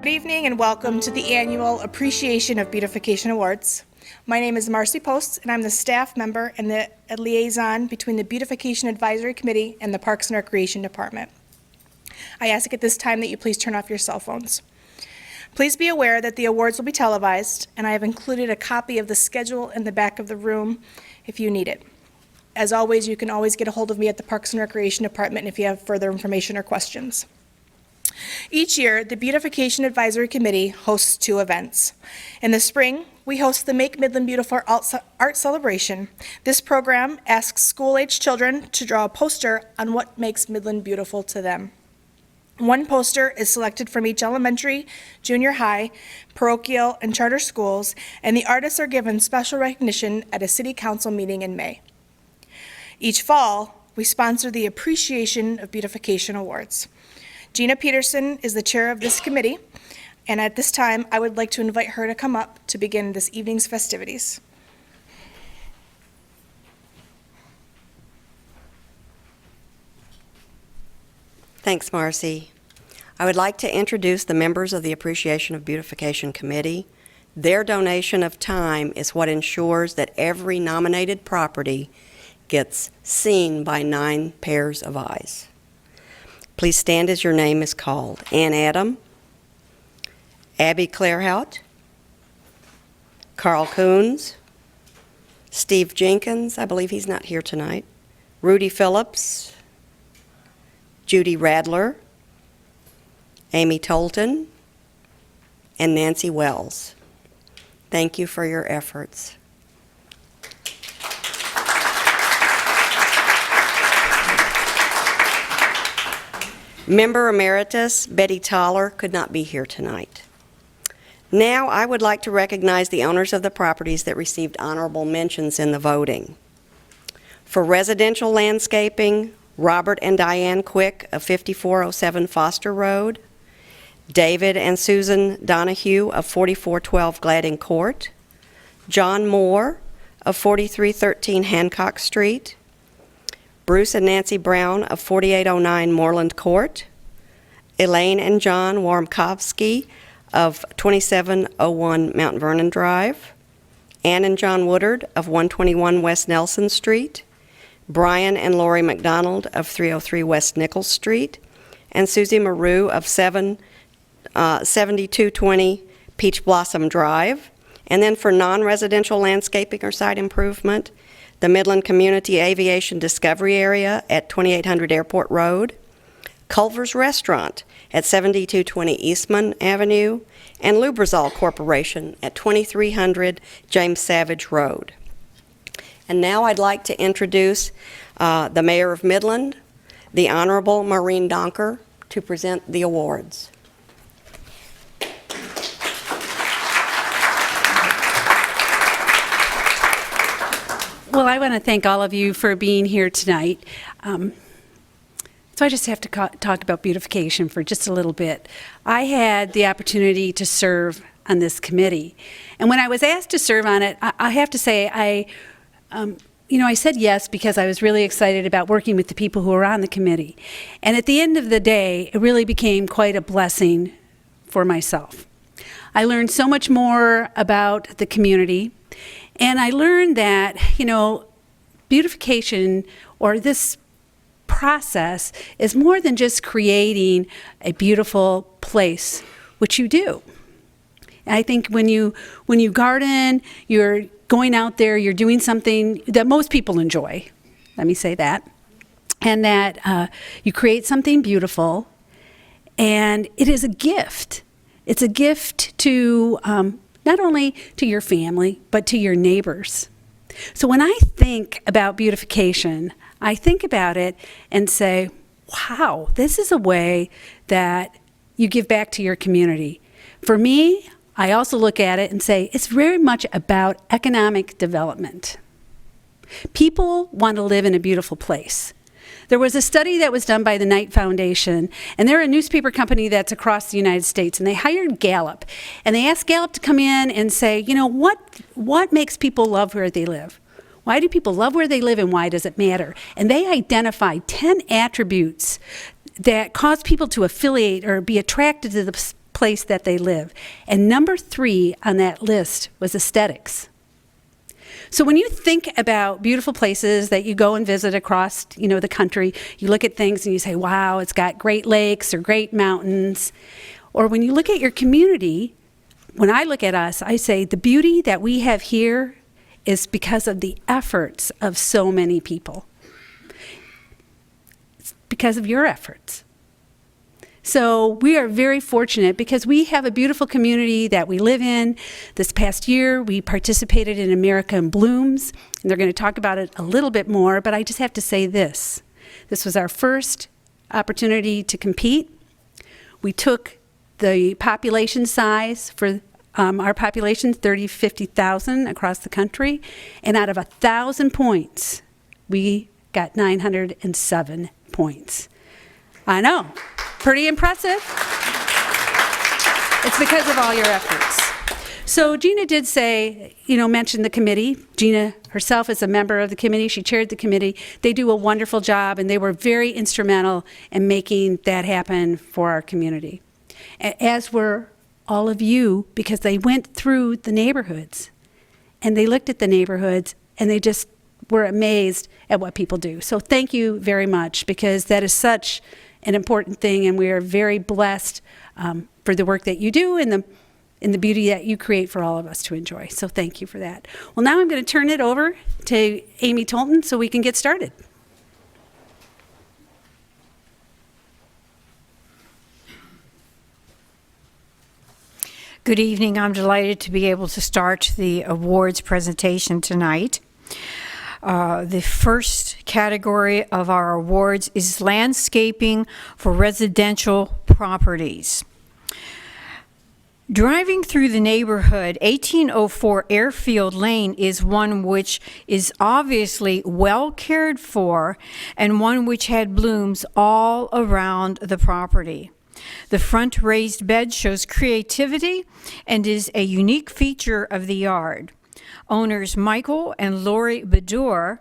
Good evening and welcome to the annual Appreciation of Beautification Awards. My name is Marcy Post and I'm the staff member and the liaison between the Beautification Advisory Committee and the Parks and Recreation Department. I ask at this time that you please turn off your cell phones. Please be aware that the awards will be televised, and I have included a copy of the schedule in the back of the room if you need it. As always, you can always get a hold of me at the Parks and Recreation Department if you have further information or questions. Each year, the Beautification Advisory Committee hosts 2 events. In the spring, we host the Make Midland Beautiful Art Celebration. This program asks school-age children to draw a poster on what makes Midland beautiful to them. One poster is selected from each elementary, junior high, parochial, and charter schools, and the artists are given special recognition at a city council meeting in May. Each fall, we sponsor the Appreciation of Beautification Awards. Gina Peterson is the chair of this committee, and at this time, I would like to invite her to come up to begin this evening's festivities. Thanks, Marcy. I would like to introduce the members of the Appreciation of Beautification Committee. Their donation of time is what ensures that every nominated property gets seen by 9 pairs of eyes. Please stand as your name is called. Ann Adam, Abby Clairhout, Carl Coons, Steve Jenkins, I believe he's not here tonight, Rudy Phillips, Judy Radler, Amy Tolton, and Nancy Wells. Thank you for your efforts. Member Emeritus Betty Toller could not be here tonight. Now I would like to recognize the owners of the properties that received honorable mentions in the voting. For residential landscaping, Robert and Diane Quick of 5407 Foster Road, David and Susan Donahue of 4412 Gladding Court, John Moore of 4313 Hancock Street, Bruce and Nancy Brown of 4809 Moreland Court, Elaine and John Warmkowski of 2701 Mount Vernon Drive, Ann and John Woodard of 121 West Nelson Street, Brian and Lori McDonald of 303 West Nichols Street, and Susie Maru of 7220 Peach Blossom Drive. And then for non-residential landscaping or site improvement, the Midland Community Aviation Discovery Area at 2800 Airport Road, Culver's Restaurant at 7220 Eastman Avenue, and Lubrizol Corporation at 2300 James Savage Road. And now I'd like to introduce the Mayor of Midland, the Honorable Maureen Donker, to present the awards. Well, I want to thank all of you for being here tonight. So I just have to talk about beautification for just a little bit. I had the opportunity to serve on this committee. And when I was asked to serve on it, I have to say I said yes because I was really excited about working with the people who were on the committee. And at the end of the day, it really became quite a blessing for myself. I learned so much more about the community. And I learned that, beautification, or this process, is more than just creating a beautiful place, which you do. And I think when you garden, you're going out there, you're doing something that most people enjoy, let me say that, and that you create something beautiful, and it is a gift. It's a gift to not only to your family, but to your neighbors. So when I think about beautification, I think about it and say, wow, this is a way that you give back to your community. For me, I also look at it and say, it's very much about economic development. People want to live in a beautiful place. There was a study that was done by the Knight Foundation, and they're a newspaper company that's across the United States, and they hired Gallup. And they asked Gallup to come in and say, what makes people love where they live? Why do people love where they live, and why does it matter? And they identified 10 attributes that cause people to affiliate or be attracted to the place that they live. And number 3 on that list was aesthetics. So when you think about beautiful places that you go and visit across, the country, you look at things and you say, wow, it's got great lakes or great mountains. Or when you look at your community, when I look at us, I say the beauty that we have here is because of the efforts of so many people. It's because of your efforts. So we are very fortunate because we have a beautiful community that we live in. This past year, we participated in America in Blooms, and they're going to talk about it a little bit more, but I just have to say this. This was our first opportunity to compete. We took the population size for our population, 50,000 across the country, and out of 1,000 points, we got 907 points. I know, pretty impressive. It's because of all your efforts. So Gina did say, mention the committee. Gina herself is a member of the committee. She chaired the committee. They do a wonderful job, and they were very instrumental in making that happen for our community. As were all of you, because they went through the neighborhoods, and they looked at the neighborhoods, and they just were amazed at what people do. So thank you very much, because that is such an important thing, and we are very blessed for the work that you do and the beauty that you create for all of us to enjoy. So thank you for that. Well, now I'm going to turn it over to Amy Tolton so we can get started. Good evening. I'm delighted to be able to start the awards presentation tonight. The first category of our awards is landscaping for residential properties. Driving through the neighborhood, 1804 Airfield Lane is one which is obviously well cared for and one which had blooms all around the property. The front raised bed shows creativity and is a unique feature of the yard. Owners Michael and Lori Bedour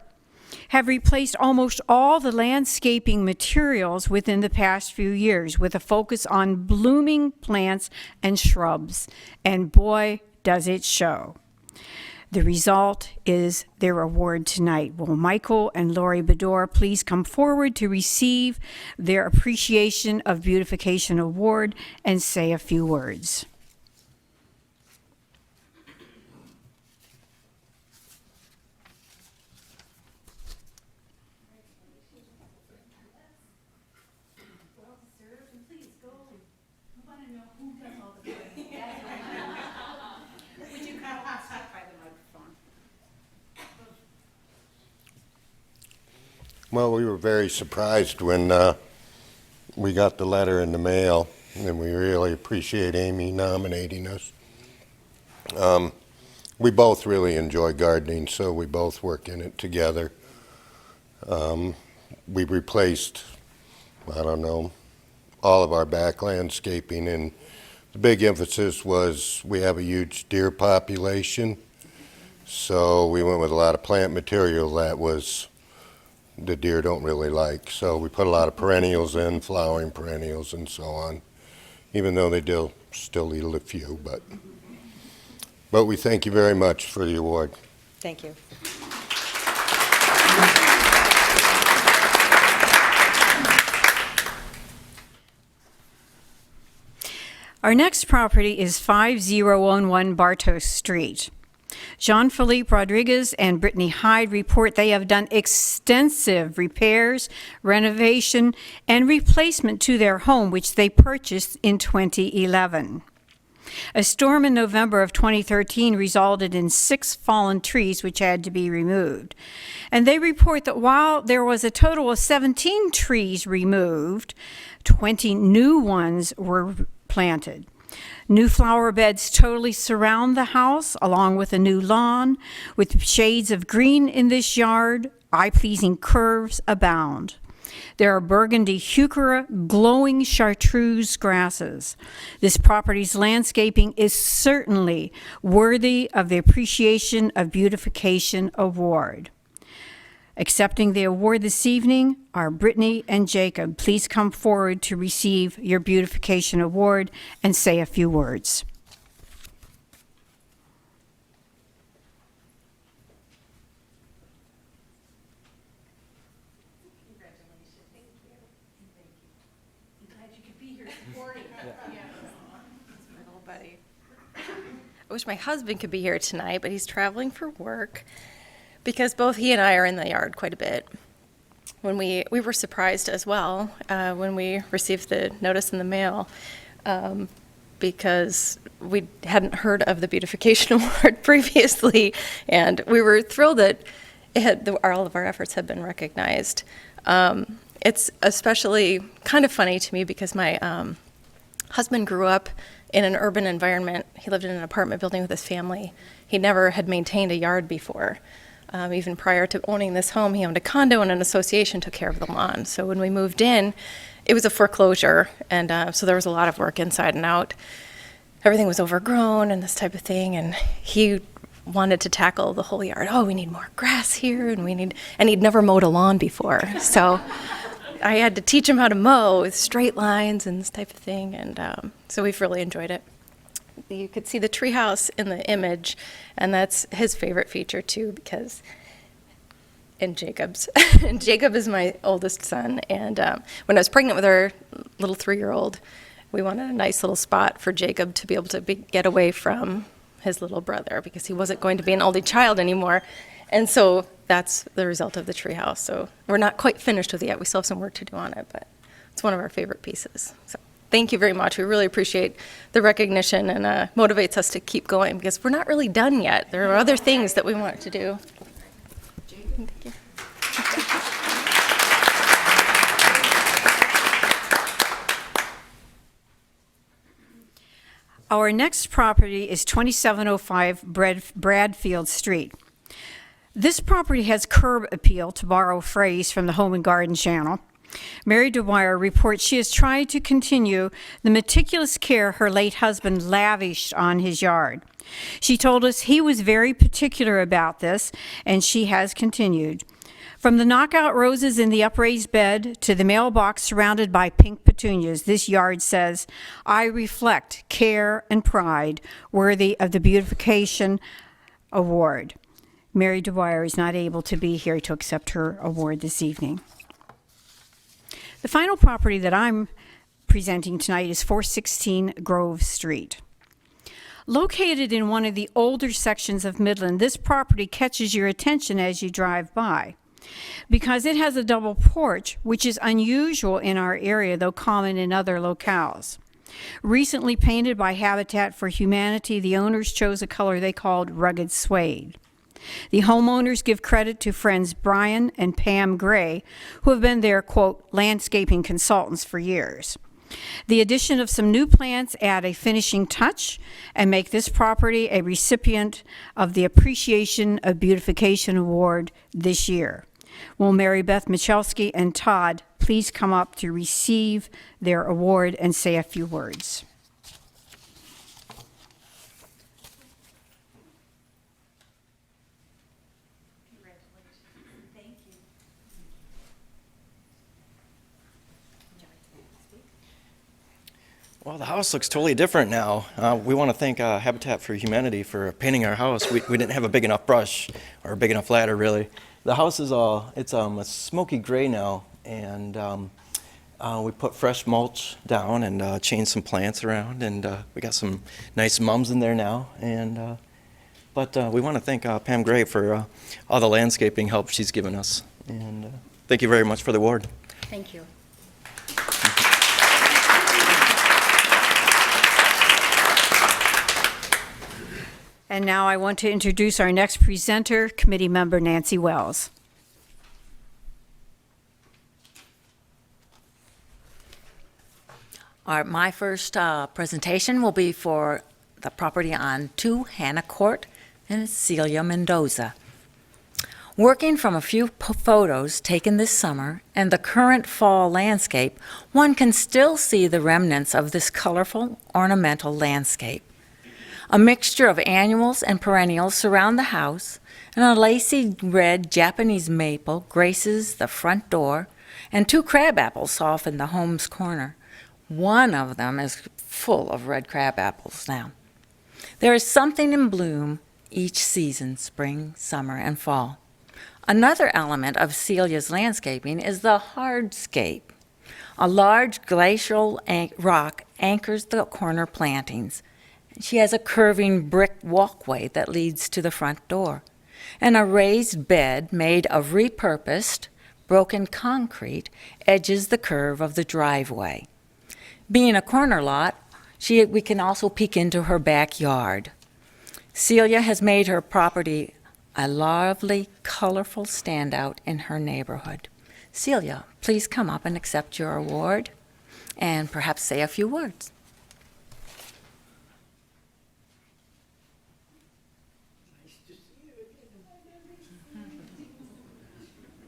have replaced almost all the landscaping materials within the past few years with a focus on blooming plants and shrubs. And boy, does it show. The result is their award tonight. Will Michael and Lori Bedour please come forward to receive their Appreciation of Beautification Award and say a few words. Well, we were very surprised when we got the letter in the mail, and we really appreciate Amy nominating us. We both really enjoy gardening, so we both work in it together. We replaced, all of our back landscaping, and the big emphasis was we have a huge deer population, so we went with a lot of plant material that the deer don't really like. So we put a lot of perennials in, flowering perennials and so on, even though they still eat a few. But we thank you very much for the award. Thank you. Our next property is 5011 Bartos Street. Jean-Philippe Rodriguez and Brittany Hyde report they have done extensive repairs, renovation, and replacement to their home, which they purchased in 2011. A storm in November of 2013 resulted in 6 fallen trees which had to be removed. And they report that while there was a total of 17 trees removed, 20 new ones were planted. New flower beds totally surround the house, along with a new lawn, with shades of green in this yard. Eye-pleasing curves abound. There are burgundy heuchera, glowing chartreuse grasses. This property's landscaping is certainly worthy of the Appreciation of Beautification Award. Accepting the award this evening are Brittany and Jacob. Please come forward to receive your Beautification Award and say a few words. I wish my husband could be here tonight, but he's traveling for work because both he and I are in the yard quite a bit. When we were surprised as well when we received the notice in the mail because we hadn't heard of the Beautification Award previously, and we were thrilled that all of our efforts had been recognized. It's especially kind of funny to me because my husband grew up in an urban environment. He lived in an apartment building with his family. He never had maintained a yard before. Even prior to owning this home, he owned a condo and an association took care of the lawn. So when we moved in, it was a foreclosure, and so there was a lot of work inside and out. Everything was overgrown and this type of thing, and he wanted to tackle the whole yard. Oh, we need more grass here, and he'd never mowed a lawn before. So I had to teach him how to mow with straight lines and this type of thing, and so we've really enjoyed it. You could see the treehouse in the image, and that's his favorite feature too, because and Jacob's. And Jacob is my oldest son, and when I was pregnant with our little 3-year-old, we wanted a nice little spot for Jacob to be able to get away from his little brother because he wasn't going to be an only child anymore. And so that's the result of the treehouse. So we're not quite finished with it yet. We still have some work to do on it, but it's one of our favorite pieces. So thank you very much. We really appreciate the recognition, and motivates us to keep going because we're not really done yet. There are other things that we want to do. Thank you. Our next property is 2705 Bradfield Street. This property has curb appeal, to borrow a phrase from the Home and Garden Channel. Mary Dwyer reports she has tried to continue the meticulous care her late husband lavished on his yard. She told us he was very particular about this, and she has continued. From the knockout roses in the upraised bed to the mailbox surrounded by pink petunias, this yard says, I reflect care and pride worthy of the Beautification Award. Mary Dwyer is not able to be here to accept her award this evening. The final property that I'm presenting tonight is 416 Grove Street. Located in one of the older sections of Midland, this property catches your attention as you drive by because it has a double porch, which is unusual in our area, though common in other locales. Recently painted by Habitat for Humanity, the owners chose a color they called rugged suede. The homeowners give credit to friends Brian and Pam Gray, who have been their, quote, landscaping consultants for years. The addition of some new plants add a finishing touch and make this property a recipient of the Appreciation of Beautification Award this year. Will Mary Beth Michalski and Todd please come up to receive their award and say a few words? Well, the house looks totally different now. We want to thank Habitat for Humanity for painting our house. We didn't have a big enough brush or a big enough ladder, really. The house is it's a smoky gray now, and we put fresh mulch down and changed some plants around, and we got some nice mums in there now. And but we want to thank Pam Gray for all the landscaping help she's given us, and thank you very much for the award. Thank you. And now I want to introduce our next presenter, committee member Nancy Wells. All right, my first presentation will be for the property on 2 Hannah Court in Celia, Mendoza. Working from a few photos taken this summer and the current fall landscape, one can still see the remnants of this colorful ornamental landscape. A mixture of annuals and perennials surround the house, and a lacy red Japanese maple graces the front door, and 2 crabapples soften the home's corner. One of them is full of red crabapples now. There is something in bloom each season, spring, summer, and fall. Another element of Celia's landscaping is the hardscape. A large glacial rock anchors the corner plantings. She has a curving brick walkway that leads to the front door, and a raised bed made of repurposed, broken concrete edges the curve of the driveway. Being a corner lot, we can also peek into her backyard. Celia has made her property a lovely, colorful standout in her neighborhood. Celia, please come up and accept your award and perhaps say a few words.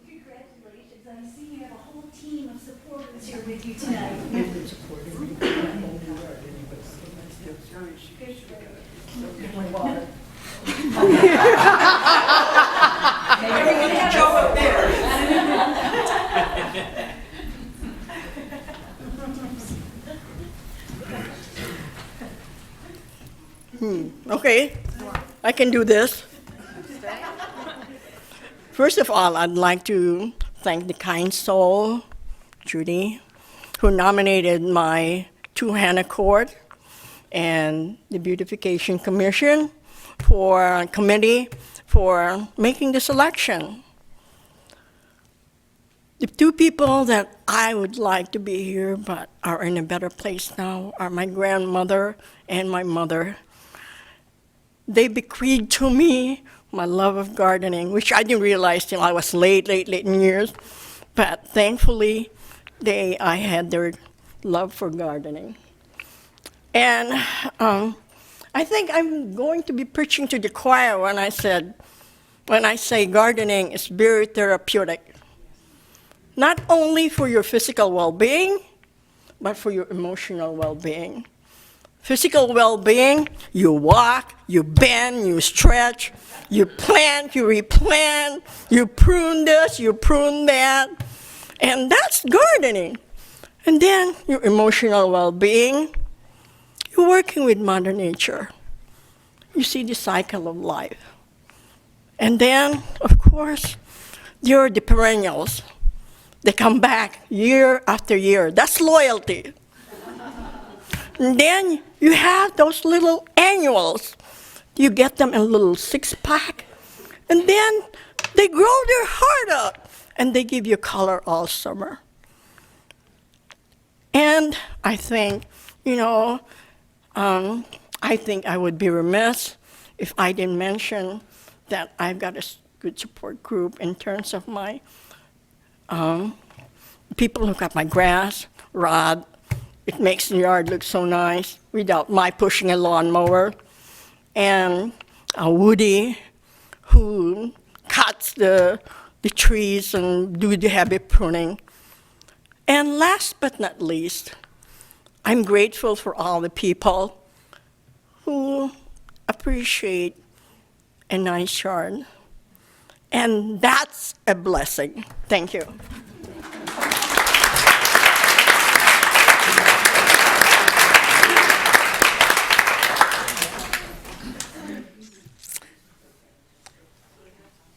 Congratulations. I see you have a whole team of supporters here with you tonight. Okay, I can do this. First of all, I'd like to thank the kind soul, Judy, who nominated my 2 Hannah Court and the Beautification Commission committee for making the selection. The 2 people that I would like to be here but are in a better place now are my grandmother and my mother. They bequeathed to me my love of gardening, which I didn't realize till I was late in years. But thankfully, I had their love for gardening. And I think I'm going to be preaching to the choir when I say gardening is very therapeutic. Not only for your physical well-being, but for your emotional well-being. Physical well-being, you walk, you bend, you stretch, you plant, you replant, you prune this, you prune that, and that's gardening. And then your emotional well-being, you're working with Mother Nature. You see the cycle of life. And then, of course, there are the perennials. They come back year after year. That's loyalty. And then you have those little annuals. You get them in a little 6-pack, and then they grow their heart up, and they give you color all summer. And I think, I think I would be remiss if I didn't mention that I've got a good support group in terms of my people who cut my grass, Rod. It makes the yard look so nice without my pushing a lawnmower. And Woody, who cuts the trees and do the heavy pruning. And last but not least, I'm grateful for all the people who appreciate a nice yard. And that's a blessing. Thank you.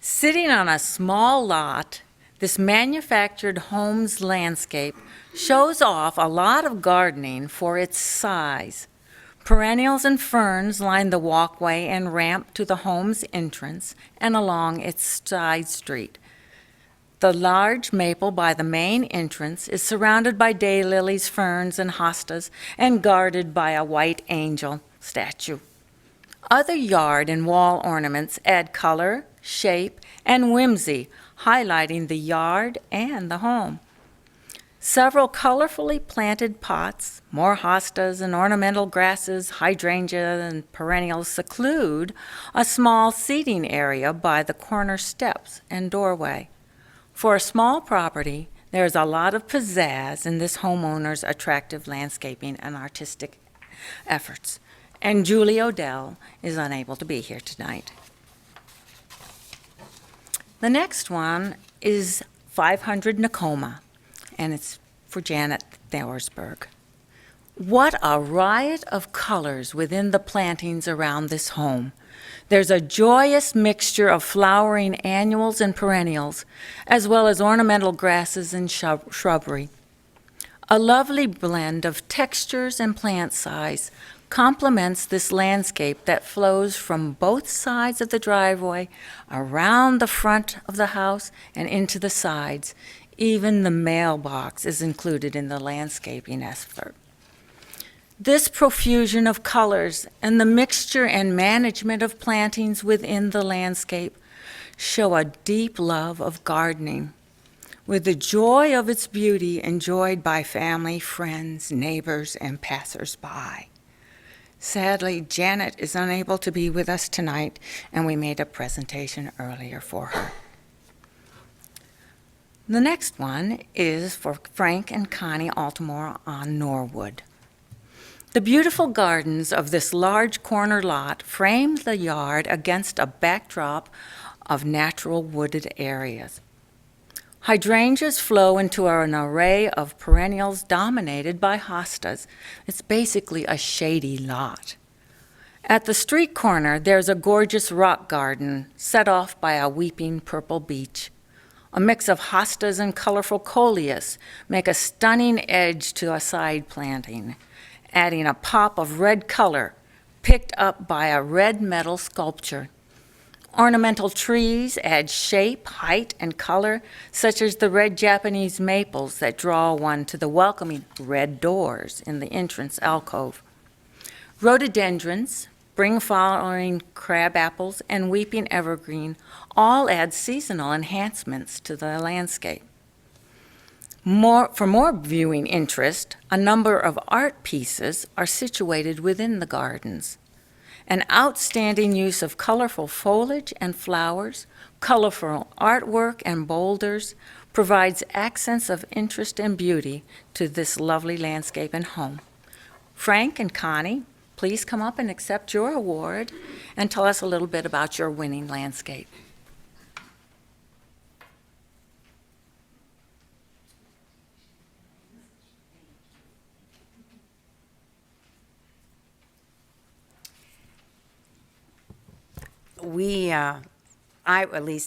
Sitting on a small lot, this manufactured home's landscape shows off a lot of gardening for its size. Perennials and ferns line the walkway and ramp to the home's entrance and along its side street. The large maple by the main entrance is surrounded by daylilies, ferns, and hostas, and guarded by a white angel statue. Other yard and wall ornaments add color, shape, and whimsy, highlighting the yard and the home. Several colorfully planted pots, more hostas and ornamental grasses, hydrangea and perennials seclude a small seating area by the corner steps and doorway. For a small property, there's a lot of pizzazz in this homeowner's attractive landscaping and artistic efforts. And Julie Odell is unable to be here tonight. The next one is 500 Nakoma, and it's for Janet Thorsberg. What a riot of colors within the plantings around this home. There's a joyous mixture of flowering annuals and perennials, as well as ornamental grasses and shrubbery. A lovely blend of textures and plant size complements this landscape that flows from both sides of the driveway, around the front of the house, and into the sides. Even the mailbox is included in the landscaping effort. This profusion of colors and the mixture and management of plantings within the landscape show a deep love of gardening, with the joy of its beauty enjoyed by family, friends, neighbors, and passers-by. Sadly, Janet is unable to be with us tonight, and we made a presentation earlier for her. The next one is for Frank and Connie Altamore on Norwood. The beautiful gardens of this large corner lot frame the yard against a backdrop of natural wooded areas. Hydrangeas flow into an array of perennials dominated by hostas. It's basically a shady lot. At the street corner, there's a gorgeous rock garden set off by a weeping purple beech. A mix of hostas and colorful coleus make a stunning edge to a side planting, adding a pop of red color picked up by a red metal sculpture. Ornamental trees add shape, height, and color, such as the red Japanese maples that draw one to the welcoming red doors in the entrance alcove. Rhododendrons, spring-flowering crab apples, and weeping evergreen all add seasonal enhancements to the landscape. For more viewing interest, a number of art pieces are situated within the gardens. An outstanding use of colorful foliage and flowers, colorful artwork and boulders provides accents of interest and beauty to this lovely landscape and home. Frank and Connie, please come up and accept your award and tell us a little bit about your winning landscape.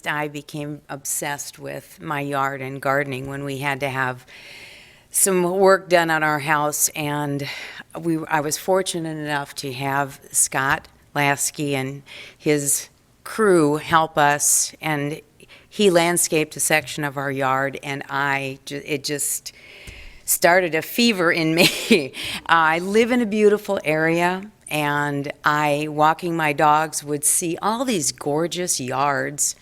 I became obsessed with my yard and gardening when we had to have some work done on our house, and I was fortunate enough to have Scott Lasky and his crew help us, and he landscaped a section of our yard, and it just started a fever in me. I live in a beautiful area, and walking my dogs, would see all these gorgeous yards.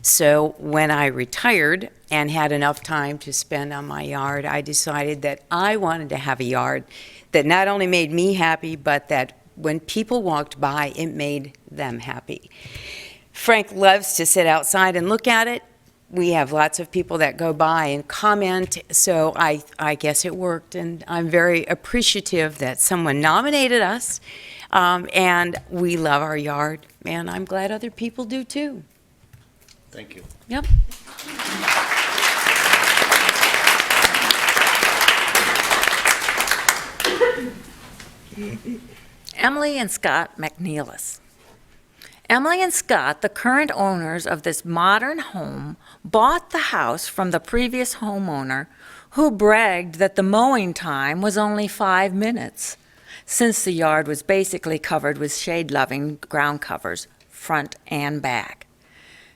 So when I retired and had enough time to spend on my yard, I decided that I wanted to have a yard that not only made me happy, but that when people walked by, it made them happy. Frank loves to sit outside and look at it. We have lots of people that go by and comment, so I guess it worked, and I'm very appreciative that someone nominated us, and we love our yard, and I'm glad other people do too. Thank you. Yep. Emily and Scott McNeilis. Emily and Scott, the current owners of this modern home, bought the house from the previous homeowner, who bragged that the mowing time was only 5 minutes, since the yard was basically covered with shade-loving ground covers, front and back.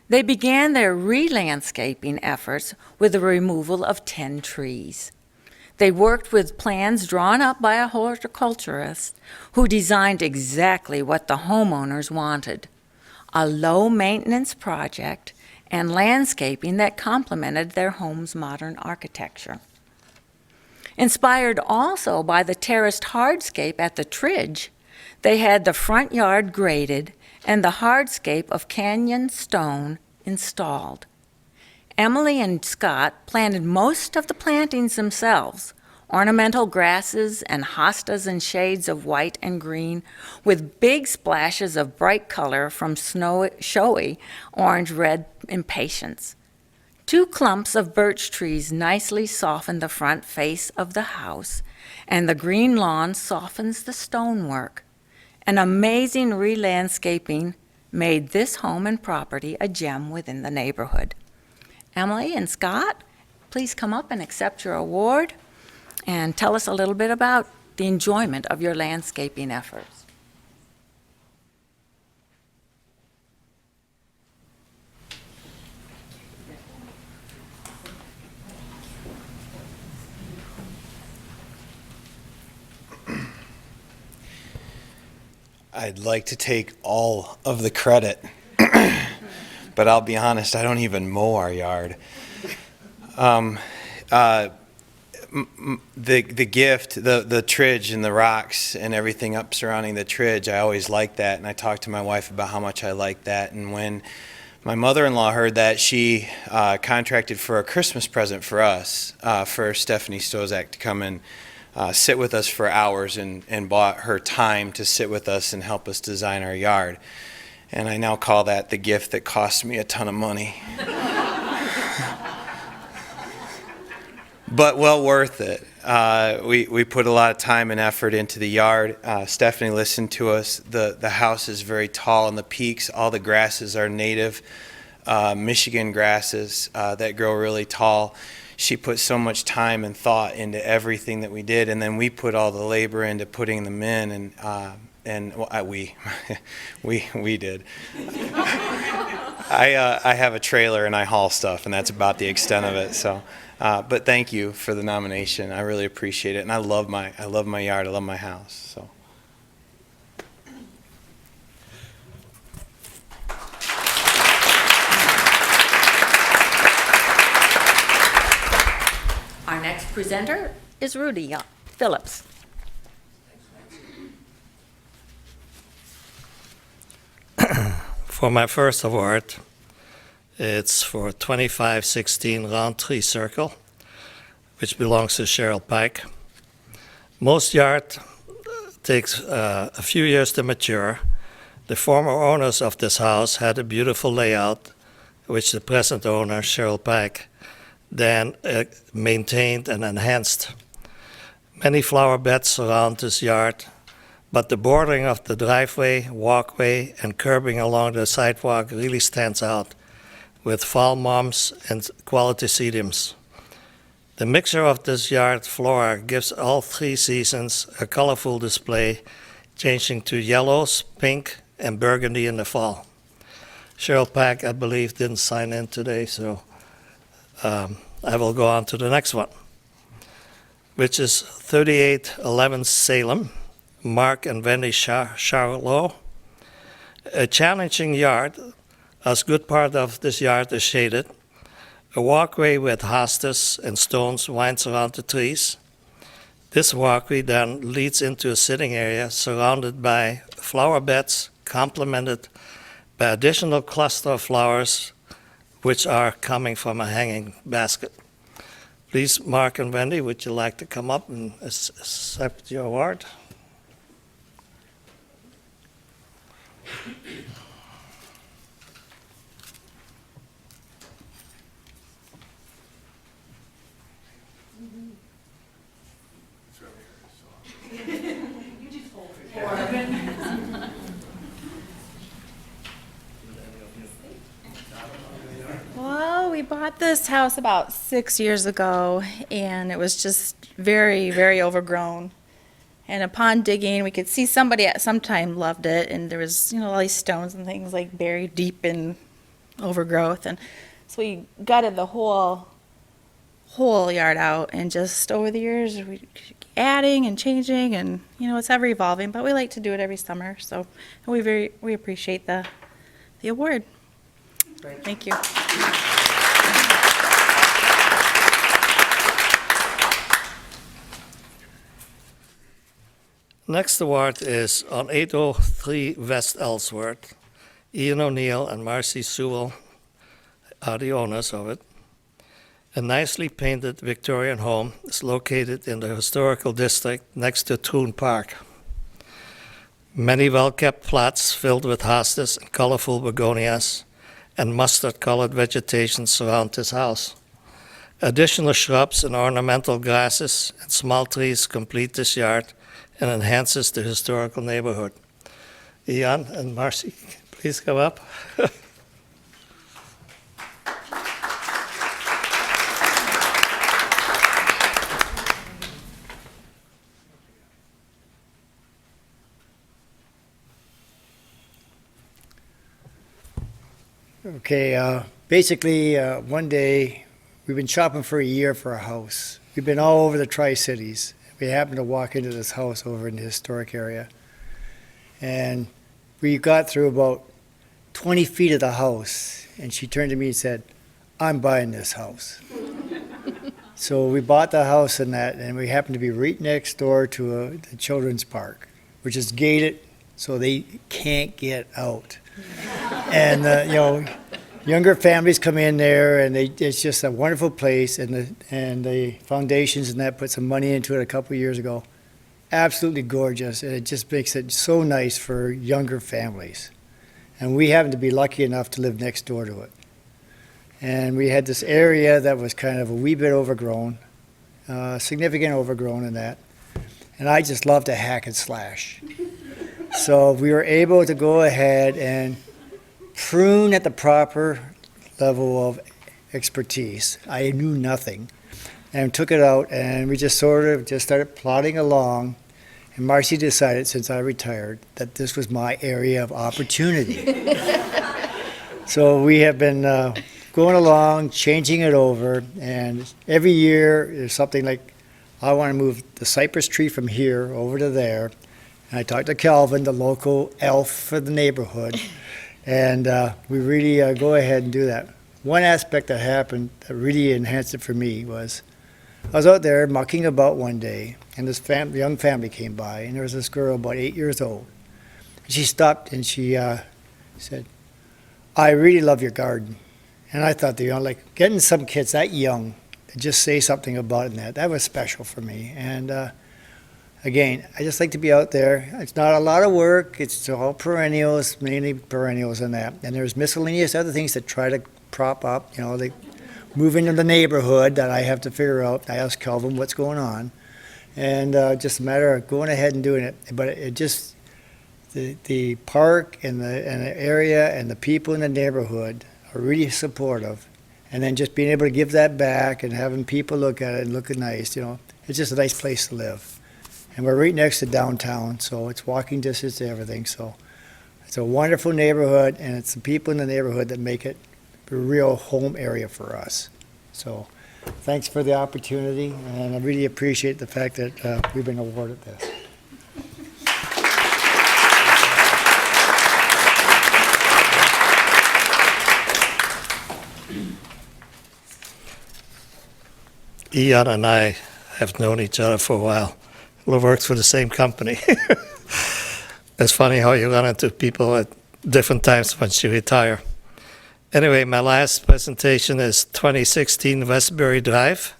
They began their re-landscaping efforts with the removal of 10 trees. They worked with plans drawn up by a horticulturist who designed exactly what the homeowners wanted: a low-maintenance project and landscaping that complemented their home's modern architecture. Inspired also by the terraced hardscape at the Tridge, they had the front yard graded and the hardscape of canyon stone installed. Emily and Scott planted most of the plantings themselves, ornamental grasses and hostas in shades of white and green, with big splashes of bright color from showy orange-red impatiens. 2 clumps of birch trees nicely soften the front face of the house, and the green lawn softens the stonework. An amazing re-landscaping made this home and property a gem within the neighborhood. Emily and Scott, please come up and accept your award and tell us a little bit about the enjoyment of your landscaping efforts. I'd like to take all of the credit, but I'll be honest, I don't even mow our yard. The gift, the tridge and the rocks and everything up surrounding the tridge, I always liked that, and I talked to my wife about how much I liked that. And when my mother-in-law heard that, she contracted for a Christmas present for us, for Stephanie Stozak to come and sit with us for hours, and bought her time to sit with us and help us design our yard. And I now call that the gift that cost me a ton of money. But well worth it. We put a lot of time and effort into the yard. Stephanie listened to us. The house is very tall on the peaks. All the grasses are native Michigan grasses that grow really tall. She put so much time and thought into everything that we did, and then we put all the labor into putting them in, we did. I have a trailer and I haul stuff, and that's about the extent of it. So, but thank you for the nomination. I really appreciate it, and I love my yard. I love my house. So. Our next presenter is Rudy Phillips. For my first award, it's for 2516 Roundtree Circle, which belongs to Cheryl Pike. Most yard takes a few years to mature. The former owners of this house had a beautiful layout, which the present owner, Cheryl Pike, then maintained and enhanced. Many flower beds surround this yard, but the bordering of the driveway, walkway, and curbing along the sidewalk really stands out with fall mums and quality sedums. The mixture of this yard flora gives all 3 seasons a colorful display, changing to yellows, pink, and burgundy in the fall. Cheryl Pack, I believe, didn't sign in today, so I will go on to the next one, which is 3811 Salem, Mark and Wendy Charlot. A challenging yard, as good part of this yard is shaded. A walkway with hostas and stones winds around the trees. This walkway then leads into a sitting area surrounded by flower beds, complemented by additional cluster of flowers which are coming from a hanging basket. Please, Mark and Wendy, would you like to come up and accept your award? Well, we bought this house about 6 years ago, and it was just very, very overgrown. And upon digging, we could see somebody at some time loved it, and there was, all these stones and things like buried deep in overgrowth. And so we gutted the whole yard out, and just over the years, we adding and changing, and it's ever evolving. But we like to do it every summer, so we appreciate the award. Great. Thank you. Next award is on 803 West Ellsworth. Ian O'Neill and Marcy Sewell are the owners of it. A nicely painted Victorian home is located in the historical district next to Troon Park. Many well-kept plots filled with hostas and colorful begonias and mustard-colored vegetation surround this house. Additional shrubs and ornamental grasses and small trees complete this yard and enhances the historical neighborhood. Ian and Marcy, please come up. Okay, basically, one day, we've been shopping for a year for a house. We've been all over the Tri-Cities. We happened to walk into this house over in the historic area. And we got through about 20 feet of the house, and she turned to me and said, "I'm buying this house." So we bought the house and that, and we happened to be right next door to the children's park, which is gated, so they can't get out. And younger families come in there, and it's just a wonderful place. And the foundations and that put some money into it a couple of years ago. Absolutely gorgeous, and it just makes it so nice for younger families. And we happen to be lucky enough to live next door to it. And we had this area that was kind of a wee bit overgrown, significant overgrown in that. And I just love to hack and slash. So we were able to go ahead and prune at the proper level of expertise. I knew nothing, and took it out, and we just sort of just started plodding along. And Marcy decided, since I retired, that this was my area of opportunity. So we have been going along, changing it over, and every year there's something like, I want to move the cypress tree from here over to there. And I talked to Calvin, the local elf for the neighborhood, and we really go ahead and do that. One aspect that happened that really enhanced it for me was, I was out there mucking about one day, and this young family came by, and there was this girl about 8 years old. And she stopped and she said, "I really love your garden." And I thought, like getting some kids that young to just say something about it, that was special for me. And again, I just like to be out there. It's not a lot of work. It's all perennials, mainly perennials and that. And there's miscellaneous other things that try to prop up. They move into the neighborhood that I have to figure out. I ask Calvin what's going on. And just a matter of going ahead and doing it. But it just, the park and the area and the people in the neighborhood are really supportive. And then just being able to give that back and having people look at it and looking nice, it's just a nice place to live. And we're right next to downtown, so it's walking distance to everything. So it's a wonderful neighborhood, and it's the people in the neighborhood that make it a real home area for us. So thanks for the opportunity, and I really appreciate the fact that we've been awarded this. Ian and I have known each other for a while. We worked for the same company. It's funny how you run into people at different times once you retire. Anyway, my last presentation is 2016 Westbury Drive.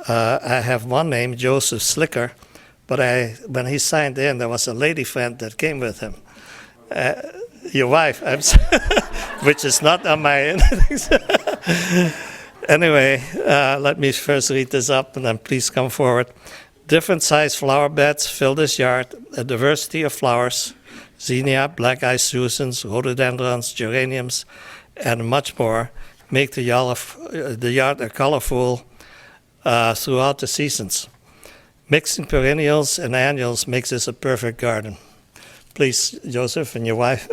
I have one name, Joseph Slicker, but when he signed in, there was a lady friend that came with him. Your wife, which is not on my Anyway, let me first read this up, and then please come forward. Different size flower beds fill this yard, a diversity of flowers, zinnia, black-eyed Susans, rhododendrons, geraniums, and much more, make the yard a colorful throughout the seasons. Mixing perennials and annuals makes this a perfect garden. Please, Joseph and your wife.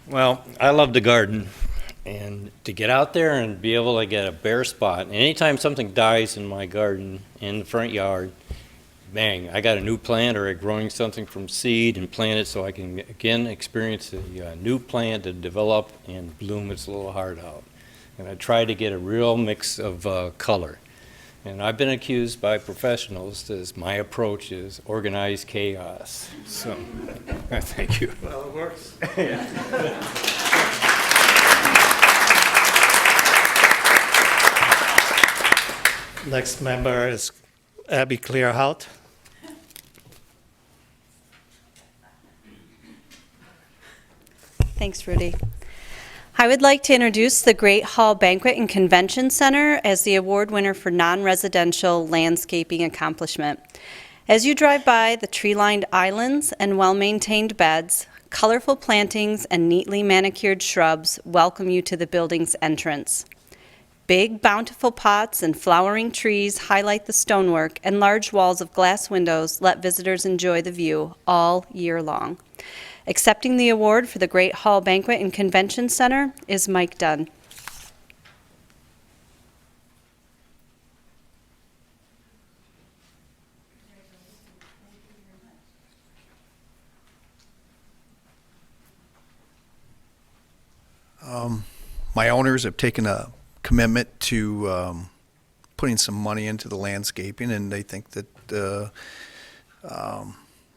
Well, I love to garden, and to get out there and be able to get a bare spot. And anytime something dies in my garden, in the front yard, bang, I got a new plant, or I'm growing something from seed and plant it so I can, again, experience a new plant to develop and bloom its little heart out. And I try to get a real mix of color. And I've been accused by professionals as my approach is organized chaos. So, thank you. Well, it works. Next member is Abby Clearhout. Thanks, Rudy. I would like to introduce the Great Hall Banquet and Convention Center as the award winner for non-residential landscaping accomplishment. As you drive by the tree-lined islands and well-maintained beds, colorful plantings and neatly manicured shrubs welcome you to the building's entrance. Big, bountiful pots and flowering trees highlight the stonework, and large walls of glass windows let visitors enjoy the view all year long. Accepting the award for the Great Hall Banquet and Convention Center is Mike Dunn. My owners have taken a commitment to putting some money into the landscaping, and they think that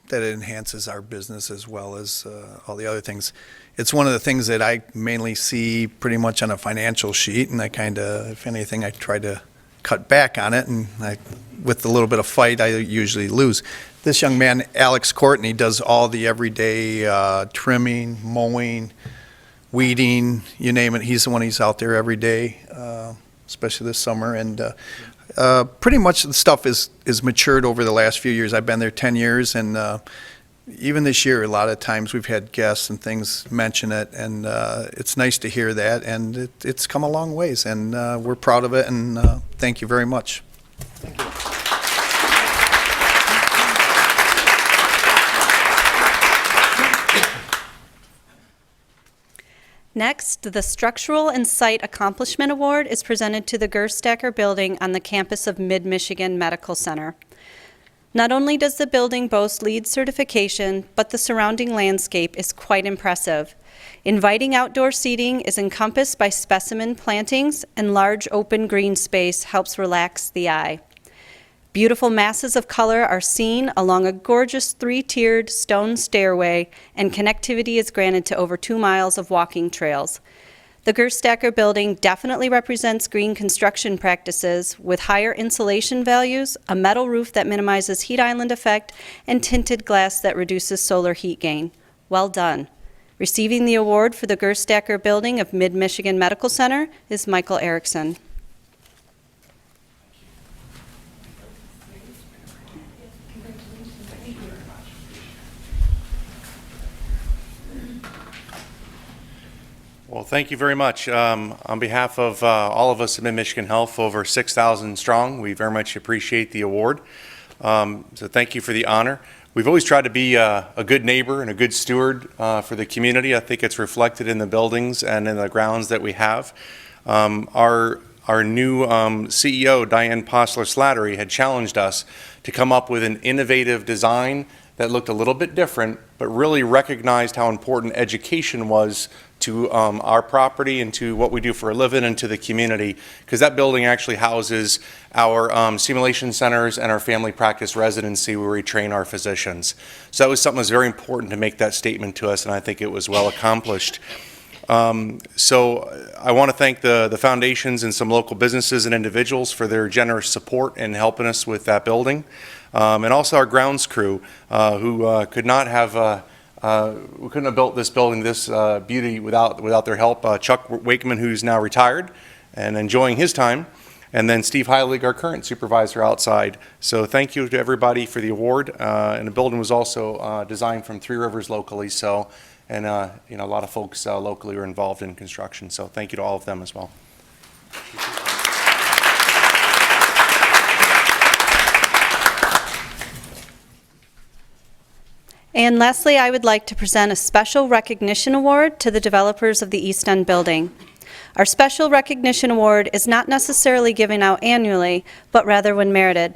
that it enhances our business as well as all the other things. It's one of the things that I mainly see pretty much on a financial sheet, and I kind of, if anything, I try to cut back on it, and with a little bit of fight, I usually lose. This young man, Alex Courtney, does all the everyday trimming, mowing, weeding, you name it. He's the one. He's out there every day, especially this summer, and pretty much the stuff is matured over the last few years. I've been there 10 years, and even this year, a lot of times we've had guests and things mention it, and it's nice to hear that, and it's come a long ways, and we're proud of it, and thank you very much. Thank you. Next, the Structural and Site Accomplishment Award is presented to the Gerstacker Building on the campus of Mid-Michigan Medical Center. Not only does the building boast LEED certification, but the surrounding landscape is quite impressive. Inviting outdoor seating is encompassed by specimen plantings, and large open green space helps relax the eye. Beautiful masses of color are seen along a gorgeous 3-tiered stone stairway, and connectivity is granted to over 2 miles of walking trails. The Gerstacker Building definitely represents green construction practices with higher insulation values, a metal roof that minimizes heat island effect, and tinted glass that reduces solar heat gain. Well done. Receiving the award for the Gerstacker Building of Mid-Michigan Medical Center is Michael Erickson. Well, thank you very much. On behalf of all of us at Mid-Michigan Health, over 6,000 strong, we very much appreciate the award. So thank you for the honor. We've always tried to be a good neighbor and a good steward for the community. I think it's reflected in the buildings and in the grounds that we have. Our new CEO, Diane Posler-Slattery, had challenged us to come up with an innovative design that looked a little bit different, but really recognized how important education was to our property and to what we do for a living and to the community, because that building actually houses our simulation centers and our family practice residency where we train our physicians. So that was something that was very important to make that statement to us, and I think it was well accomplished. So I want to thank the foundations and some local businesses and individuals for their generous support in helping us with that building. And also our grounds crew who could not have we couldn't have built this building, this beauty, without their help. Chuck Wakeman, who's now retired and enjoying his time, and then Steve Heilig, our current supervisor outside. So thank you to everybody for the award. And the building was also designed from Three Rivers locally. So, and you know, a lot of folks locally were involved in construction. So thank you to all of them as well. And lastly, I would like to present a special recognition award to the developers of the East End building. Our special recognition award is not necessarily given out annually, but rather when merited.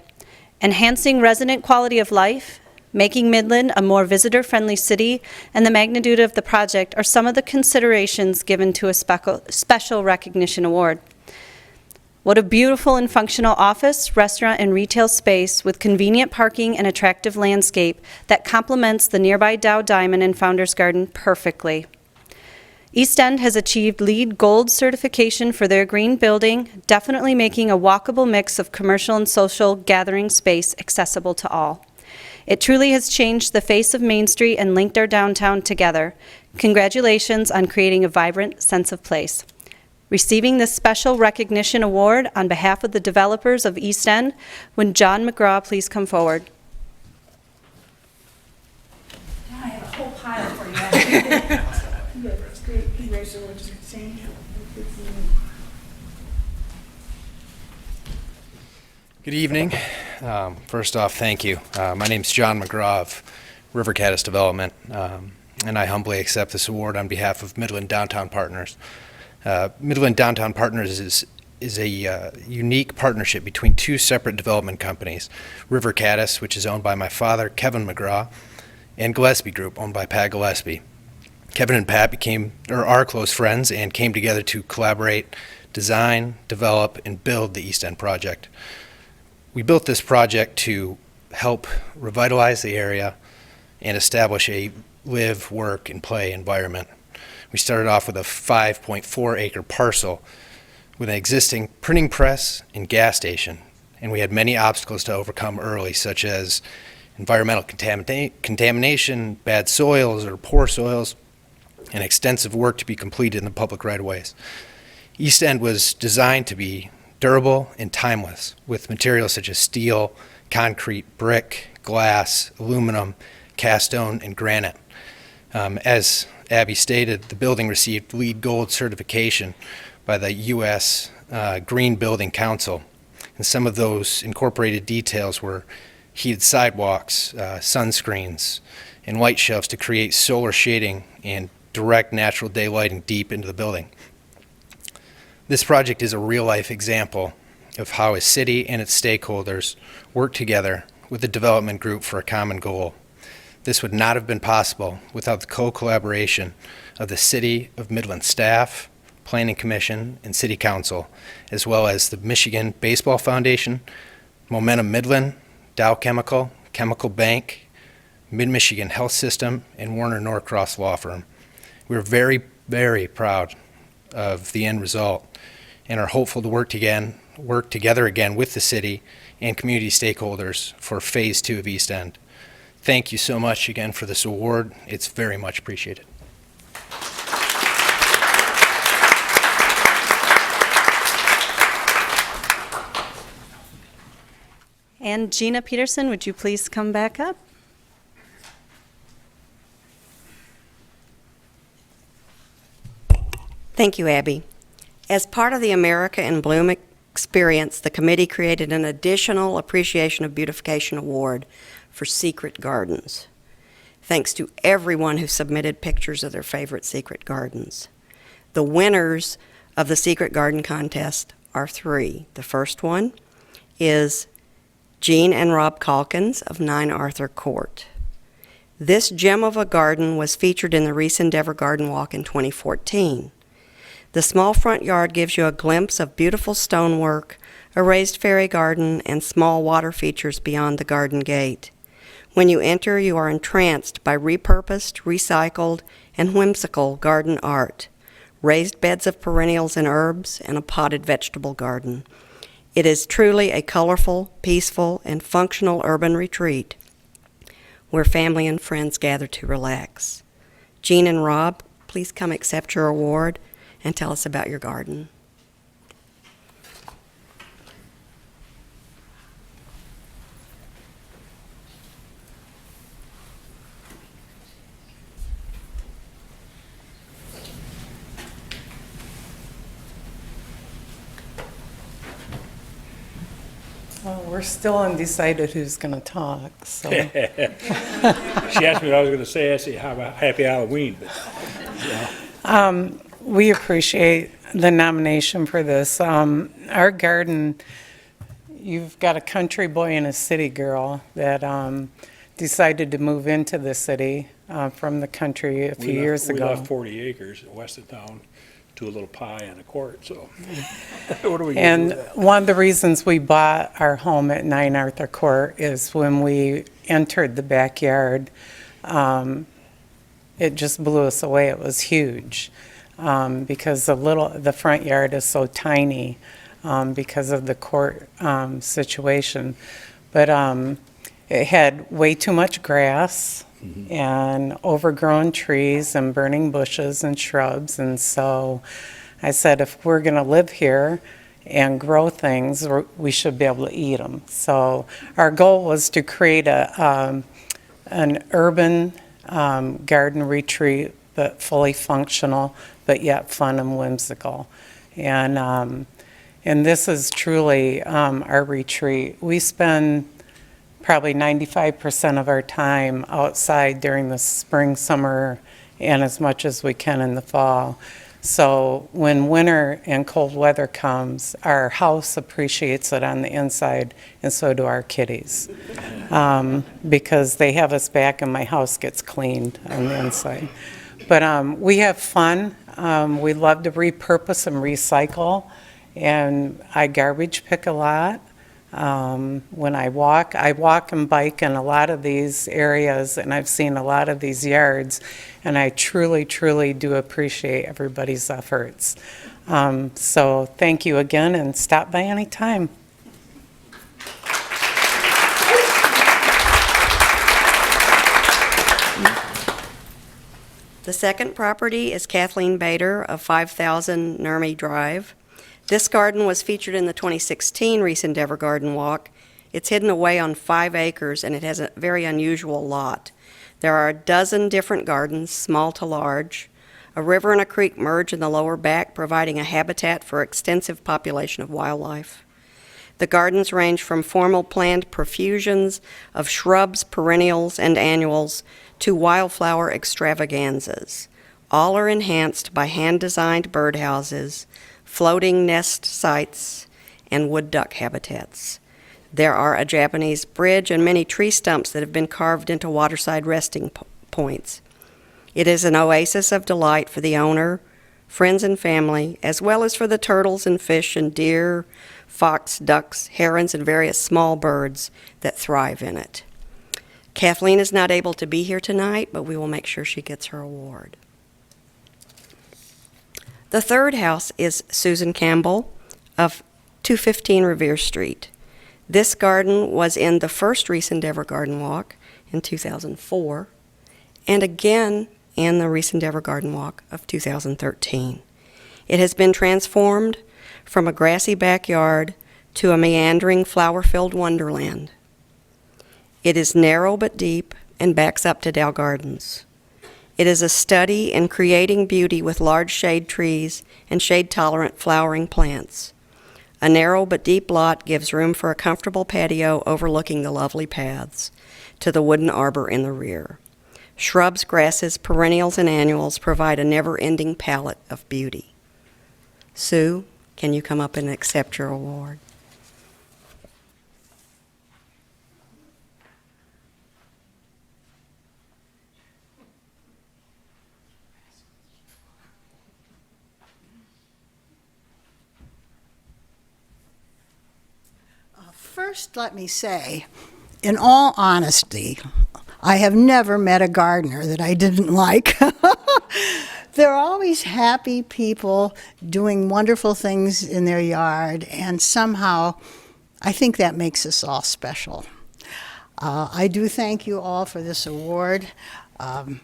Enhancing resident quality of life, making Midland a more visitor-friendly city, and the magnitude of the project are some of the considerations given to a special recognition award. What a beautiful and functional office, restaurant, and retail space with convenient parking and attractive landscape that complements the nearby Dow Diamond and Founders Garden perfectly. East End has achieved LEED Gold certification for their green building, definitely making a walkable mix of commercial and social gathering space accessible to all. It truly has changed the face of Main Street and linked our downtown together. Congratulations on creating a vibrant sense of place. Receiving this special recognition award on behalf of the developers of East End, would John McGraw please come forward? I have a whole pile for you. That's great. Congratulations. Thank you. Good evening. First off, thank you. My name's John McGraw of River Caddis Development, and I humbly accept this award on behalf of Midland Downtown Partners. Midland Downtown Partners is a unique partnership between two separate development companies, River Caddis, which is owned by my father, Kevin McGraw, and Gillespie Group, owned by Pat Gillespie. Kevin and Pat are close friends and came together to collaborate, design, develop, and build the East End project. We built this project to help revitalize the area and establish a live, work, and play environment. We started off with a 5.4 acre parcel with an existing printing press and gas station, and we had many obstacles to overcome early, such as environmental contamination, bad soils or poor soils, and extensive work to be completed in the public right-of-ways. East End was designed to be durable and timeless, with materials such as steel, concrete, brick, glass, aluminum, cast stone, and granite. As Abby stated, the building received LEED Gold certification by the U.S. Green Building Council, and some of those incorporated details were heated sidewalks, sunscreens, and light shelves to create solar shading and direct natural day lighting deep into the building. This project is a real-life example of how a city and its stakeholders work together with the development group for a common goal. This would not have been possible without the co-collaboration of the City of Midland staff, Planning Commission, and City Council, as well as the Michigan Baseball Foundation, Momentum Midland, Dow Chemical, Chemical Bank, Mid-Michigan Health System, and Warner Norcross Law Firm. We're very, very proud of the end result and are hopeful to work together again with the city and community stakeholders for Phase 2 of East End. Thank you so much again for this award. It's very much appreciated. And Gina Peterson, would you please come back up? Thank you, Abby. As part of the America in Bloom experience, the committee created an additional Appreciation of Beautification Award for secret gardens. Thanks to everyone who submitted pictures of their favorite secret gardens. The winners of the Secret Garden Contest are three. The first one is Jean and Rob Calkins of 9 Arthur Court. This gem of a garden was featured in the Reese Endeavor Garden Walk in 2014. The small front yard gives you a glimpse of beautiful stonework, a raised fairy garden, and small water features beyond the garden gate. When you enter, you are entranced by repurposed, recycled, and whimsical garden art, raised beds of perennials and herbs, and a potted vegetable garden. It is truly a colorful, peaceful, and functional urban retreat where family and friends gather to relax. Jean and Rob, please come accept your award and tell us about your garden. Well, we're still undecided who's going to talk, so. She asked me what I was going to say. I said, "How about Happy Halloween?" But, yeah. We appreciate the nomination for this. Our garden, you've got a country boy and a city girl that decided to move into the city from the country a few years ago. We left 40 acres west of town do a little pie on a quart, so what are we gonna do And with that? one of the reasons we bought our home at 9 Arthur Court is when we entered the backyard, it just blew us away. It was huge because the front yard is so tiny because of the court situation. But it had way too much grass and overgrown trees and burning bushes and shrubs. And so I said, if we're going to live here and grow things, we should be able to eat them. So our goal was to create an urban garden retreat, but fully functional, but yet fun and whimsical. And this is truly our retreat. We spend probably 95% of our time outside during the spring, summer, and as much as we can in the fall. So when winter and cold weather comes, our house appreciates it on the inside, and so do our kitties, because they have us back and my house gets cleaned on the inside. But we have fun. We love to repurpose and recycle, and I garbage pick a lot. When I walk and bike in a lot of these areas, and I've seen a lot of these yards, and I truly, truly do appreciate everybody's efforts. So thank you again, and stop by anytime. The second property is Kathleen Bader of 5000 Nurmi Drive. This garden was featured in the 2016 Reese Endeavor Garden Walk. It's hidden away on 5 acres, and it has a very unusual lot. There are a dozen different gardens, small to large. A river and a creek merge in the lower back, providing a habitat for extensive population of wildlife. The gardens range from formal planned profusions of shrubs, perennials, and annuals to wildflower extravaganzas. All are enhanced by hand-designed birdhouses, floating nest sites, and wood duck habitats. There are a Japanese bridge and many tree stumps that have been carved into waterside resting points. It is an oasis of delight for the owner, friends and family, as well as for the turtles and fish and deer, fox, ducks, herons, and various small birds that thrive in it. Kathleen is not able to be here tonight, but we will make sure she gets her award. The third house is Susan Campbell of 215 Revere Street. This garden was in the first Reese Endeavor Garden Walk in 2004, and again in the Reese Endeavor Garden Walk of 2013. It has been transformed from a grassy backyard to a meandering, flower-filled wonderland. It is narrow but deep and backs up to Dow Gardens. It is a study in creating beauty with large shade trees and shade-tolerant flowering plants. A narrow but deep lot gives room for a comfortable patio overlooking the lovely paths to the wooden arbor in the rear. Shrubs, grasses, perennials, and annuals provide a never-ending palette of beauty. Sue, can you come up and accept your award? First, let me say, in all honesty, I have never met a gardener that I didn't like. They're always happy people doing wonderful things in their yard, and somehow I think that makes us all special. I do thank you all for this award.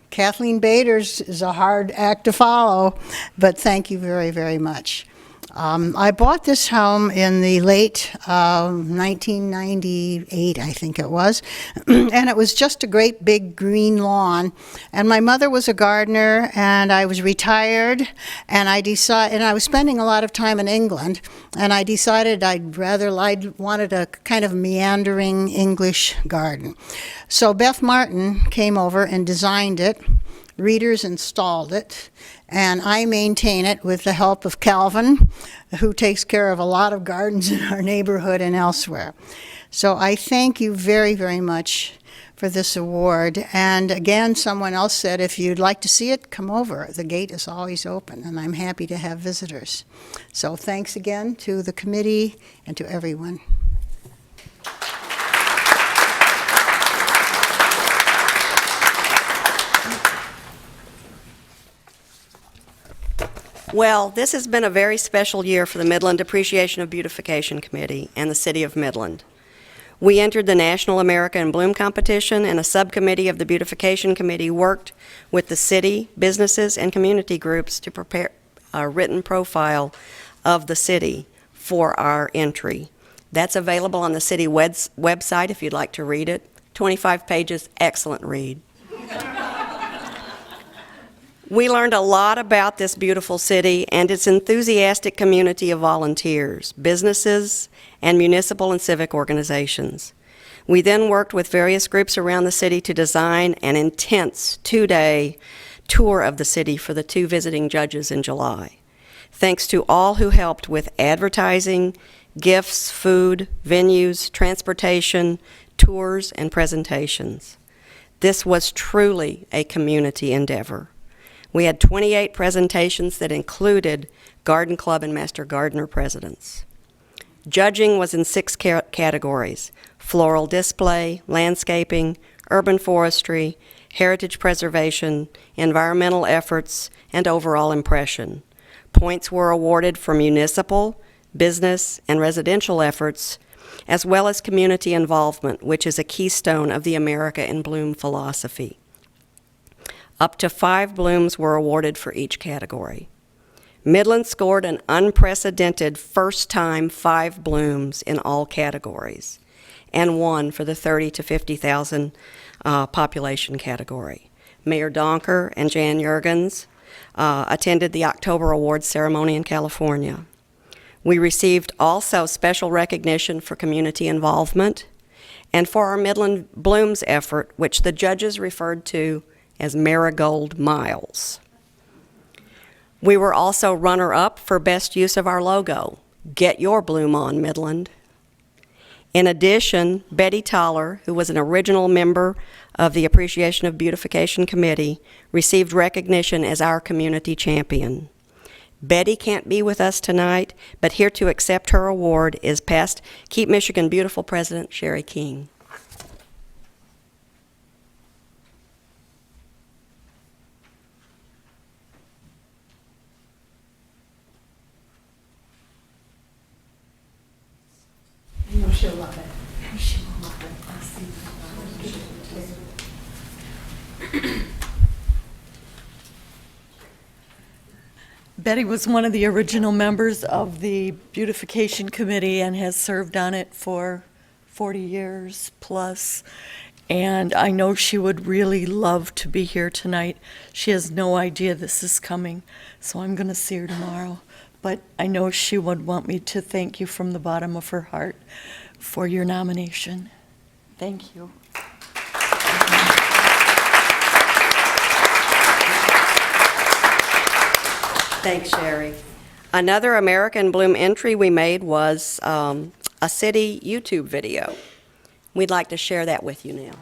Kathleen Bader's is a hard act to follow, but thank you very, very much. I bought this home in the late 1998, I think it was, and it was just a great big green lawn. And my mother was a gardener, and I was retired, and I was spending a lot of time in England, and I decided I wanted a kind of meandering English garden. So Beth Martin came over and designed it. Readers installed it, and I maintain it with the help of Calvin, who takes care of a lot of gardens in our neighborhood and elsewhere. So I thank you very, very much for this award. And again, someone else said, if you'd like to see it, come over. The gate is always open, and I'm happy to have visitors. So thanks again to the committee and to everyone. Well, this has been a very special year for the Midland Appreciation of Beautification Committee and the City of Midland. We entered the National America in Bloom competition, and a subcommittee of the Beautification Committee worked with the city, businesses, and community groups to prepare a written profile of the city for our entry. That's available on the city website if you'd like to read it. 25 pages, excellent read. We learned a lot about this beautiful city and its enthusiastic community of volunteers, businesses, and municipal and civic organizations. We then worked with various groups around the city to design an intense 2-day tour of the city for the 2 visiting judges in July. Thanks to all who helped with advertising, gifts, food, venues, transportation, tours, and presentations. This was truly a community endeavor. We had 28 presentations that included Garden Club and Master Gardener presidents. Judging was in 6 categories: floral display, landscaping, urban forestry, heritage preservation, environmental efforts, and overall impression. Points were awarded for municipal, business, and residential efforts, as well as community involvement, which is a keystone of the America in Bloom philosophy. Up to 5 blooms were awarded for each category. Midland scored an unprecedented first-time 5 blooms in all categories and won for the 30 to 50,000 population category. Mayor Donker and Jan Jurgens attended the October Awards ceremony in California. We received also special recognition for community involvement and for our Midland Blooms effort, which the judges referred to as Marigold Miles. We were also runner-up for best use of our logo, Get Your Bloom On, Midland. In addition, Betty Toller, who was an original member of the Appreciation of Beautification Committee, received recognition as our community champion. Betty can't be with us tonight, but here to accept her award is past Keep Michigan Beautiful President Sherry King. I know she'll love it. She will love it. I'll see. Betty was one of the original members of the Beautification Committee and has served on it for 40 years plus. And I know she would really love to be here tonight. She has no idea this is coming, so I'm going to see her tomorrow. But I know she would want me to thank you from the bottom of her heart for your nomination. Thank you. Thanks, Sherry. Another American Bloom entry we made was a city YouTube video. We'd like to share that with you now.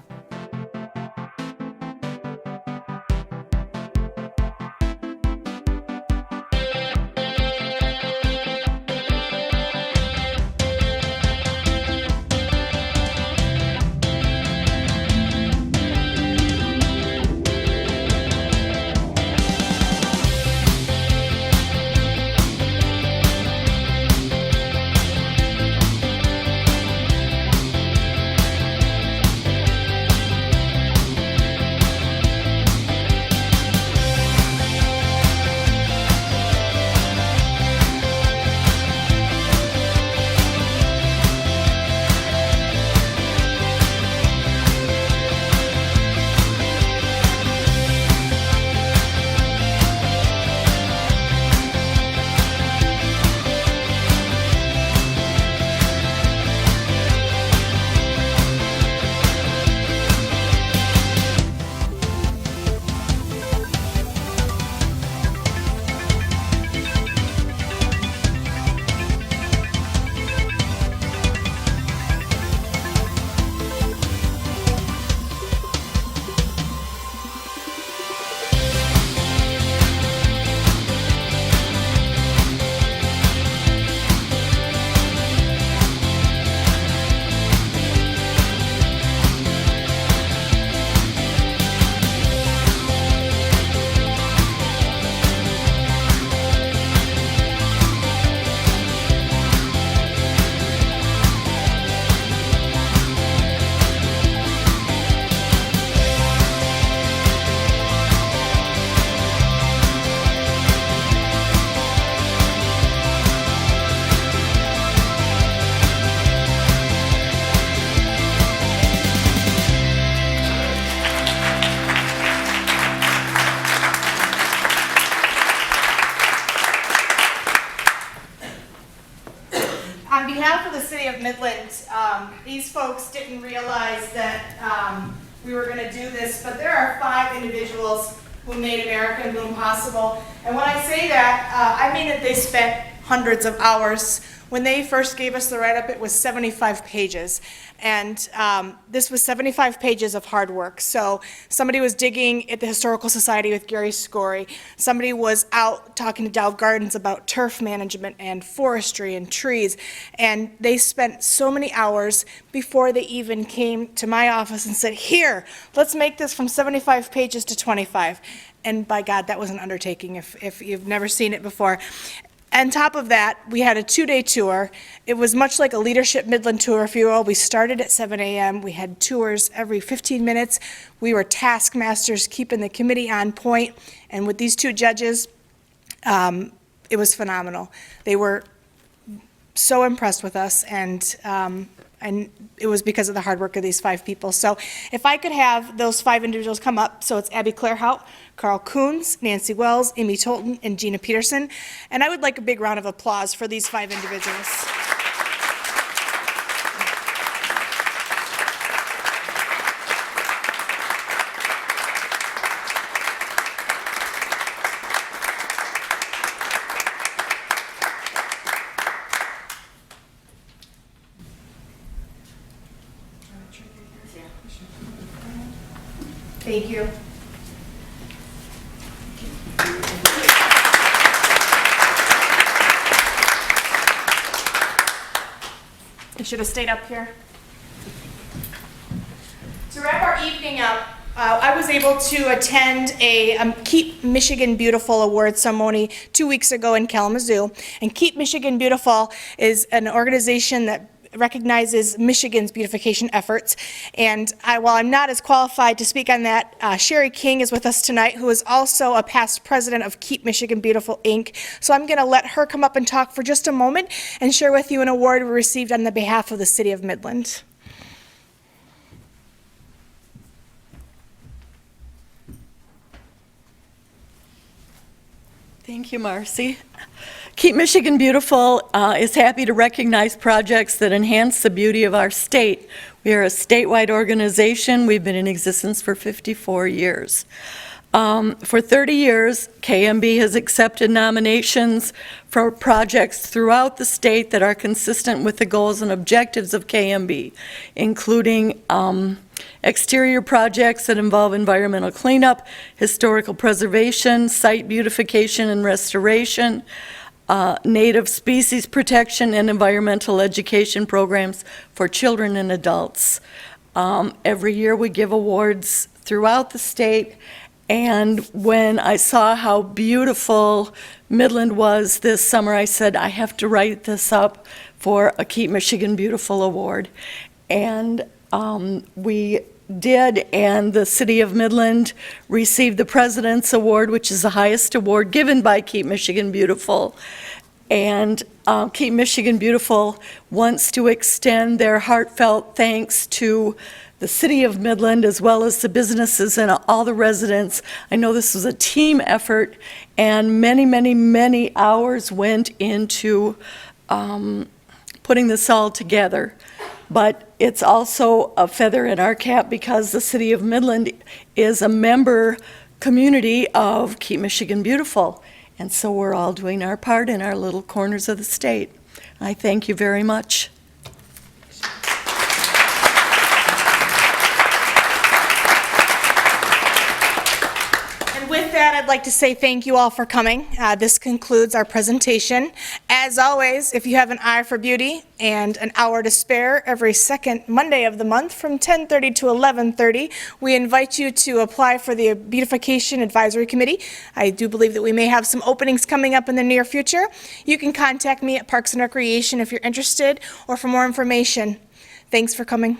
of Midland. These folks didn't realize that we were going to do this, but there are 5 individuals who made American Bloom possible. And when I say that, I mean that they spent hundreds of hours. When they first gave us the write-up, it was 75 pages. And this was 75 pages of hard work. So somebody was digging at the Historical Society with Gary Scory. Somebody was out talking to Dow Gardens about turf management and forestry and trees. And they spent so many hours before they even came to my office and said, here, let's make this from 75 pages to 25. And by God, that was an undertaking if you've never seen it before. On top of that, we had a 2-day tour. It was much like a Leadership Midland tour, if you will. We started at 7 a.m. We had tours every 15 minutes. We were taskmasters, keeping the committee on point. And with these 2 judges, it was phenomenal. They were so impressed with us, and it was because of the hard work of these 5 people. So if I could have those 5 individuals come up, so it's Abby Clarehout, Carl Coons, Nancy Wells, Amy Tolton, and Gina Peterson. And I would like a big round of applause for these 5 individuals. Thank you. I should have stayed up here. To wrap our evening up, I was able to attend a Keep Michigan Beautiful award ceremony 2 weeks ago in Kalamazoo. And Keep Michigan Beautiful is an organization that recognizes Michigan's beautification efforts. And while I'm not as qualified to speak on that, Sherry King is with us tonight, who is also a past president of Keep Michigan Beautiful, Inc. So I'm going to let her come up and talk for just a moment and share with you an award we received on the behalf of the City of Midland. Thank you, Marcy. Keep Michigan Beautiful is happy to recognize projects that enhance the beauty of our state. We are a statewide organization. We've been in existence for 54 years. For 30 years, KMB has accepted nominations for projects throughout the state that are consistent with the goals and objectives of KMB, including exterior projects that involve environmental cleanup, historical preservation, site beautification and restoration, native species protection, and environmental education programs for children and adults. Every year we give awards throughout the state, and when I saw how beautiful Midland was this summer, I said, I have to write this up for a Keep Michigan Beautiful award. And we did, and the City of Midland received the President's Award, which is the highest award given by Keep Michigan Beautiful. And Keep Michigan Beautiful wants to extend their heartfelt thanks to the City of Midland, as well as the businesses and all the residents. I know this was a team effort, and many, many, many hours went into putting this all together. But it's also a feather in our cap because the City of Midland is a member community of Keep Michigan Beautiful. And so we're all doing our part in our little corners of the state. I thank you very much. With that, I'd like to say thank you all for coming. This concludes our presentation. As always, if you have an eye for beauty and an hour to spare every second Monday of the month from 10:30 to 11:30, we invite you to apply for the Beautification Advisory Committee. I do believe that we may have some openings coming up in the near future. You can contact me at Parks and Recreation if you're interested or for more information. Thanks for coming.